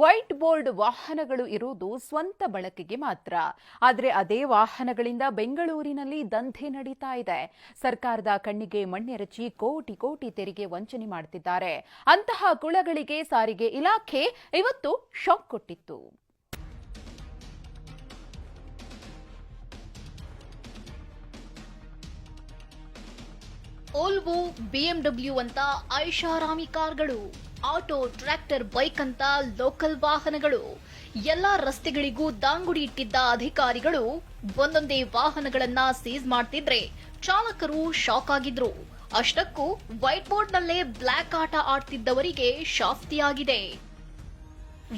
White board ವಾಹನಗಳು ಇರುವುದು ಸ್ವಂತ ಬಳಕೆಗೆ ಮಾತ್ರ. ಆದರೆ ಅದೇ ವಾಹನಗಳಿಂದ ಬೆಂಗಳೂರಿನಲ್ಲಿ ದಂಧೆ ನಡೀತಾ ಇದೆ. ಸರ್ಕಾರದ ಕಣ್ಣಿಗೆ ಮಣ್ಣೆರಚಿ ಕೋಟಿ ಕೋಟಿ ತೆರಿಗೆ ವಂಚನೆ ಮಾಡುತ್ತಿದ್ದಾರೆ. ಅಂತಹ ಕುಳಗಳಿಗೆ ಸಾರಿಗೆ ಇಲಾಖೆ ಇವತ್ತು ಶಾಕ್ ಕೊಟ್ಟಿತ್ತು. ಓಲ್ವೋ, ಬಿಎಂಡಬ್ಲ್ಯೂ ಅಂತ ಐಷಾರಾಮಿ ಕಾರ್ಗಳು, ಆಟೋ, ಟ್ರ್ಯಾಕ್ಟರ್, ಬೈಕ್ ಅಂತ ಲೋಕಲ್ ವಾಹನಗಳು, ಎಲ್ಲಾ ರಸ್ತೆಗಳಿಗೂ ದಾಂಗುಡಿ ಇಟ್ಟಿದ್ದ ಅಧಿಕಾರಿಗಳು ಒಂದೊಂದೇ ವಾಹನಗಳನ್ನ ಸೀಸ್ ಮಾಡ್ತಿದ್ರೆ ಚಾಲಕರು ಶಾಕ್ ಆಗಿದ್ರು. ಅಷ್ಟಕ್ಕೂ ವೈಟ್ ಬೋರ್ಡ್ ನಲ್ಲೇ ಬ್ಲಾಕ್ ಆಟ ಆಡ್ತಿದ್ದವರಿಗೆ ಶಾಸ್ತಿಯಾಗಿದೆ.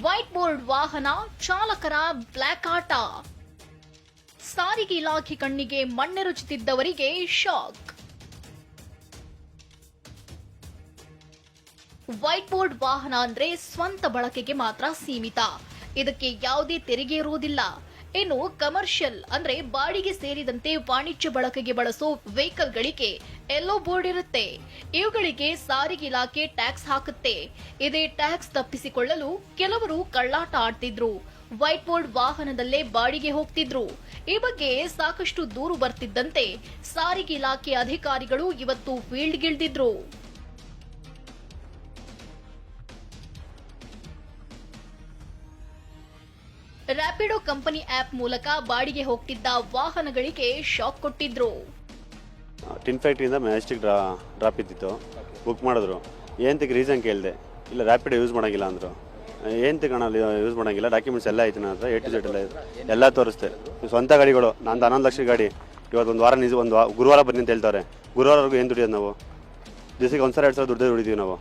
ವೈಟ್ ಬೋರ್ಡ್ ವಾಹನ ಚಾಲಕರ ಬ್ಲಾಕ್ ಆಟ, ಸಾರಿಗೆ ಇಲಾಖೆ ಕಣ್ಣಿಗೆ ಮಣ್ಣೆರಚುತ್ತಿದ್ದವರಿಗೆ ಶಾಕ್. ವೈಟ್ ಬೋರ್ಡ್ ವಾಹನ ಅಂದ್ರೆ ಸ್ವಂತ ಬಳಕೆಗೆ ಮಾತ್ರ ಸೀಮಿತ. ಇದಕ್ಕೆ ಯಾವುದೇ ತೆರಿಗೆ ಇರುವುದಿಲ್ಲ. ಇನ್ನು ಕಮರ್ಷಿಯಲ್ ಅಂದ್ರೆ ಬಾಡಿಗೆ ಸೇರಿದಂತೆ ವಾಣಿಜ್ಯ ಬಳಕೆಗೆ ಬಳಸೋ ವೆಹಿಕಲ್ಗಳಿಗೆ ಯೆಲ್ಲೋ ಬೋರ್ಡ್ ಇರುತ್ತೆ. ಇವುಗಳಿಗೆ ಸಾರಿಗೆ ಇಲಾಖೆ ಟ್ಯಾಕ್ಸ್ ಹಾಕುತ್ತೆ. ಇದೇ ಟ್ಯಾಕ್ಸ್ ತಪ್ಪಿಸಿಕೊಳ್ಳಲು ಕೆಲವರು ಕಳ್ಳಾಟ ಆಡ್ತಿದ್ರು. ವೈಟ್ ಬೋರ್ಡ್ ವಾಹನದಲ್ಲೇ ಬಾಡಿಗೆ ಹೋಗ್ತಿದ್ರು. ಈ ಬಗ್ಗೆ ಸಾಕಷ್ಟು ದೂರು ಬರ್ತಿದ್ದಂತೆ ಸಾರಿಗೆ ಇಲಾಖೆ ಅಧಿಕಾರಿಗಳು ಇವತ್ತು ಫೀಲ್ಡ್ಗಿಳಿದಿದ್ರು. ರ್ಯಾಪಿಡೋ ಕಂಪನಿ ಆಪ್ ಮೂಲಕ ಬಾಡಿಗೆ ಹೋಗ್ತಿದ್ದ ವಾಹನಗಳಿಗೆ ಶಾಕ್ ಕೊಟ್ಟಿದ್ರು. ಟಿನ್ ಫ್ಯಾಕ್ಟ್ರಿಯಿಂದ ಮ್ಯಾಜಿಸ್ಟಿಕ್ ಡ್ರಾಪ್ ಇದ್ದಿತ್ತು, ಬುಕ್ ಮಾಡಿದ್ರು. ಏನಂತಕ್ಕೆ ರೀಸನ್ ಕೇಳಿದೆ, ಇಲ್ಲ ರ್ಯಾಪಿಡೋ ಯೂಸ್ ಮಾಡೋಂಗಿಲ್ಲ ಅಂದರು. ಏನಂತ ಕಾಣಲ್ಲ ಯೂಸ್ ಮಾಡೋಂಗಿಲ್ಲ, ಡಾಕ್ಯುಮೆಂಟ್ಸ್ ಎಲ್ಲ ಐತೆ ನನ್ನ ಹತ್ರ, A to Z ಎಲ್ಲ ತೋರಿಸ್ತೆ. ಸ್ವಂತ ಗಾಡಿಗಳು, ನಂದು 11 ಲಕ್ಷ ಗಾಡಿ. ಇವತ್ತು ಒಂದು ವಾರ ಗುರುವಾರ ಬನ್ನಿ ಅಂತ ಹೇಳ್ತಾರೆ. ಗುರುವಾರವರೆಗೂ ಏನು ದುಡಿಯೋದು ನಾವು? ದಿವಸಕ್ಕೆ 1,000-2,000 ದುಡ್ಡು ದುಡಿದೀವಿ ನಾವು.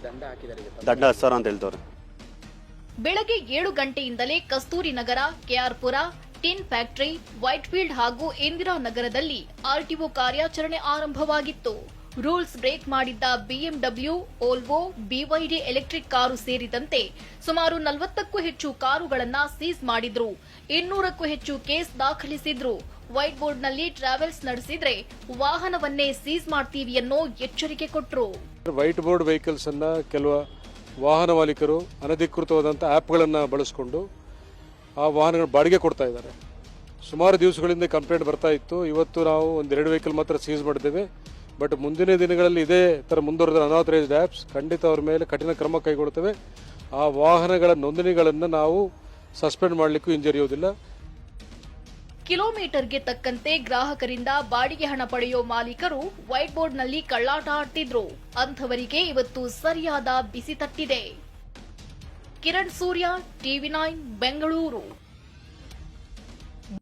ದಂಡ 10,000 ಅಂತ ಹೇಳ್ತವ್ರೆ. ಬೆಳಗ್ಗೆ 7 ಗಂಟೆಯಿಂದಲೇ ಕಸ್ತೂರಿ ನಗರ, ಕೆಆರ್ಪುರ, ಟಿನ್ ಫ್ಯಾಕ್ಟರಿ, ವೈಟ್ಫೀಲ್ಡ್ ಹಾಗೂ ಇಂದಿರಾನಗರದಲ್ಲಿ ಆರ್ಟಿಒ ಕಾರ್ಯಾಚರಣೆ ಆರಂಭವಾಗಿತ್ತು. ರೂಲ್ಸ್ ಬ್ರೇಕ್ ಮಾಡಿದ್ದ BMW, Volvo, BYD electric car ಸೇರಿದಂತೆ ಸುಮಾರು 40ಕ್ಕೂ ಹೆಚ್ಚು ಕಾರುಗಳನ್ನ ಸೀಸ್ ಮಾಡಿದ್ರು. 200ಕ್ಕೂ ಹೆಚ್ಚು ಕೇಸ್ ದಾಖಲಿಸಿದ್ರು. ವೈಟ್ ಬೋರ್ಡ್ನಲ್ಲಿ ಟ್ರಾವೆಲ್ಸ್ ನಡೆಸಿದ್ರೆ ವಾಹನವನ್ನೇ ಸೀಸ್ ಮಾಡ್ತೀವಿ ಅನ್ನೋ ಎಚ್ಚರಿಕೆ ಕೊಟ್ರು. ವೈಟ್ ಬೋರ್ಡ್ ವೆಹಿಕಲ್ಸ್ ಅನ್ನ ಕೆಲವು ವಾಹನ ಮಾಲೀಕರು ಅನಧಿಕೃತವಾದಂಥ ಆ್ಯಪ್ಗಳನ್ನು ಬಳಸಿಕೊಂಡು ಆ ವಾಹನಗಳ ಬಾಡಿಗೆ ಕೊಡ್ತಾ ಇದ್ದಾರೆ. ಸುಮಾರು ದಿವಸಗಳಿಂದ ಕಂಪ್ಲೇಂಟ್ ಬರ್ತಾ ಇತ್ತು. ಇವತ್ತು ನಾವು 1-2 ವೆಹಿಕಲ್ ಮಾತ್ರ ಸೀಸ್ ಮಾಡಿದ್ದೇವೆ. ಬಟ್ ಮುಂದಿನ ದಿನಗಳಲ್ಲಿ ಇದೇ ಥರ ಮುಂದುವರೆದ ಅನಾಥರೈಸ್ಡ್ ಆ್ಯಪ್ಸ್ ಖಂಡಿತ ಅವ್ರ ಮೇಲೆ ಕಠಿಣ ಕ್ರಮ ಕೈಗೊಳ್ಳುತ್ತವೆ. ಆ ವಾಹನಗಳ ನೋಂದಣಿಗಳನ್ನು ನಾವು ಸಸ್ಪೆಂಡ್ ಮಾಡಲಿಕ್ಕೂ ಹಿಂಜರಿಯುವುದಿಲ್ಲ. ಕಿಲೋಮೀಟರ್ಗೆ ತಕ್ಕಂತೆ ಗ್ರಾಹಕರಿಂದ ಬಾಡಿಗೆ ಹಣ ಪಡೆಯೋ ಮಾಲೀಕರು ವೈಟ್ ಬೋರ್ಡ್ನಲ್ಲಿ ಕಳ್ಳಾಟ ಆಡ್ತಿದ್ರು. ಅಂಥವರಿಗೆ ಇವತ್ತು ಸರಿಯಾದ ಬಿಸಿ ತಟ್ಟಿದೆ. ಕಿರಣ್ ಸೂರ್ಯ, TV9 ಬೆಂಗಳೂರು.